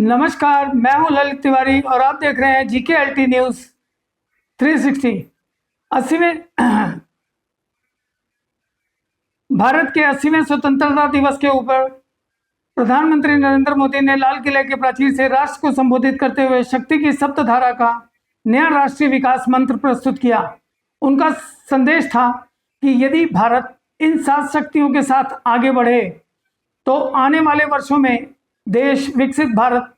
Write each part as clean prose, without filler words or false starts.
नमस्कार, मैं हूं ललित तिवारी और आप देख रहे हैं GKLT न्यूज़ 360। 80वें भारत के 80वें स्वतंत्रता दिवस के ऊपर प्रधानमंत्री नरेंद्र मोदी ने लाल किले के प्राचीर से राष्ट्र को संबोधित करते हुए शक्ति की सप्तधारा का नया राष्ट्रीय विकास मंत्र प्रस्तुत किया। उनका संदेश था कि यदि भारत इन 7 शक्तियों के साथ आगे बढ़े तो आने वाले वर्षों में देश विकसित भारत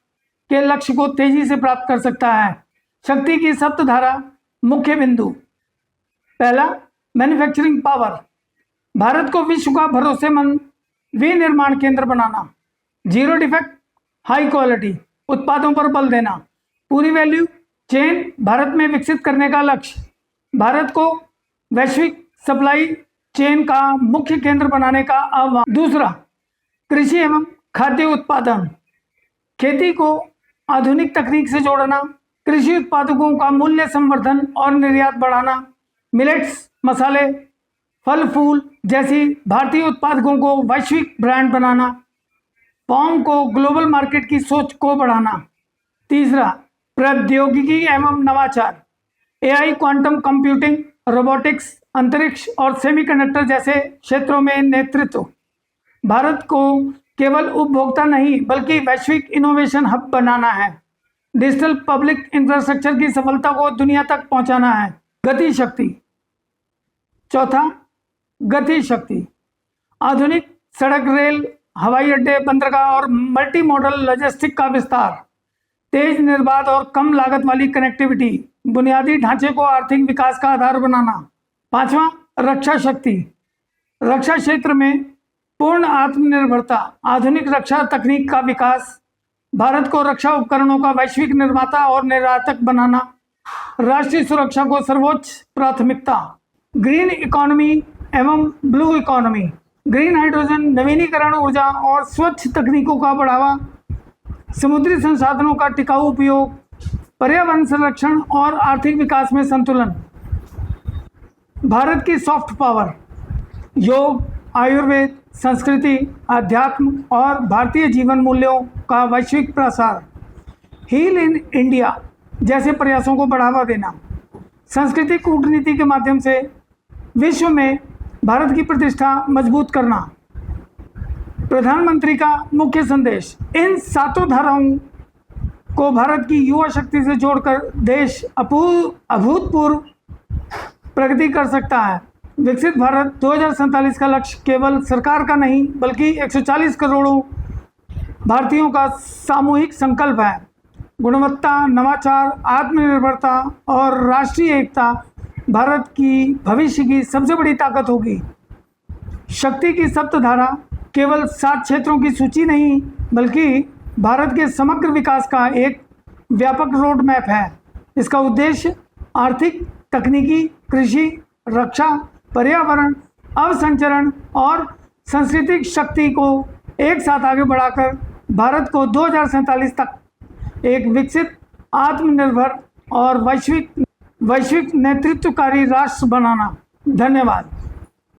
के लक्ष्य को तेजी से प्राप्त कर सकता है। शक्ति की सप्तधारा मुख्य बिंदु। पहला, मैन्युफैक्चरिंग पावर। भारत को विश्व का भरोसेमंद विनिर्माण केंद्र बनाना। जीरो डिफेक्ट, हाई क्वालिटी उत्पादों पर बल देना। पूरी वैल्यू चेन भारत में विकसित करने का लक्ष्य। भारत को वैश्विक सप्लाई चेन का मुख्य केंद्र बनाने का आह्वान। दूसरा, कृषि एवं खाद्य उत्पादन। खेती को आधुनिक तकनीक से जोड़ना, कृषि उत्पादकों का मूल्य संवर्धन और निर्यात बढ़ाना, मिलेट्स, मसाले, फल फूल जैसी भारतीय उत्पादकों को वैश्विक ब्रांड बनाना, पाम को ग्लोबल मार्केट की सोच को बढ़ाना। तीसरा, प्रौद्योगिकी एवं नवाचार। AI, क्वांटम कंप्यूटिंग, रोबोटिक्स, अंतरिक्ष और सेमीकंडक्टर जैसे क्षेत्रों में नेतृत्व। भारत को केवल उपभोक्ता नहीं बल्कि वैश्विक इनोवेशन हब बनाना है। डिजिटल पब्लिक इंफ्रास्ट्रक्चर की सफलता को दुनिया तक पहुंचाना है। गति शक्ति। चौथा, गति शक्ति। आधुनिक सड़क, रेल, हवाई अड्डे, बंदरगाह और मल्टी मॉडल लॉजिस्टिक का विस्तार। तेज, निर्बाध और कम लागत वाली कनेक्टिविटी। बुनियादी ढांचे को आर्थिक विकास का आधार बनाना। पांचवा, रक्षा शक्ति। रक्षा क्षेत्र में पूर्ण आत्मनिर्भरता। आधुनिक रक्षा तकनीक का विकास। भारत को रक्षा उपकरणों का वैश्विक निर्माता और निर्यातक बनाना। राष्ट्रीय सुरक्षा को सर्वोच्च प्राथमिकता। ग्रीन इकोनॉमी एवं ब्लू इकोनॉमी। ग्रीन हाइड्रोजन, नवीनीकरण ऊर्जा और स्वच्छ तकनीकों का बढ़ावा। समुद्री संसाधनों का टिकाऊ उपयोग। पर्यावरण संरक्षण और आर्थिक विकास में संतुलन। भारत की सॉफ्ट पावर। योग, आयुर्वेद, संस्कृति, अध्यात्म और भारतीय जीवन मूल्यों का वैश्विक प्रसार। हील इन इंडिया जैसे प्रयासों को बढ़ावा देना। सांस्कृतिक कूटनीति के माध्यम से विश्व में भारत की प्रतिष्ठा मजबूत करना। प्रधानमंत्री का मुख्य संदेश। इन 7 धाराओं को भारत की युवा शक्ति से जोड़कर देश अभूतपूर्व प्रगति कर सकता है। विकसित भारत 2047 का लक्ष्य केवल सरकार का नहीं बल्कि 140 करोड़ों भारतीयों का सामूहिक संकल्प है। गुणवत्ता, नवाचार, आत्मनिर्भरता और राष्ट्रीय एकता भारत की भविष्य की सबसे बड़ी ताकत होगी। शक्ति की सप्तधारा केवल 7 क्षेत्रों की सूची नहीं बल्कि भारत के समग्र विकास का एक व्यापक रोड मैप है। इसका उद्देश्य आर्थिक, तकनीकी, कृषि, रक्षा, पर्यावरण, अवसंरचरण और सांस्कृतिक शक्ति को एक साथ आगे बढ़ाकर भारत को 2047 तक एक विकसित, आत्मनिर्भर और वैश्विक नेतृत्वकारी राष्ट्र बनाना। धन्यवाद।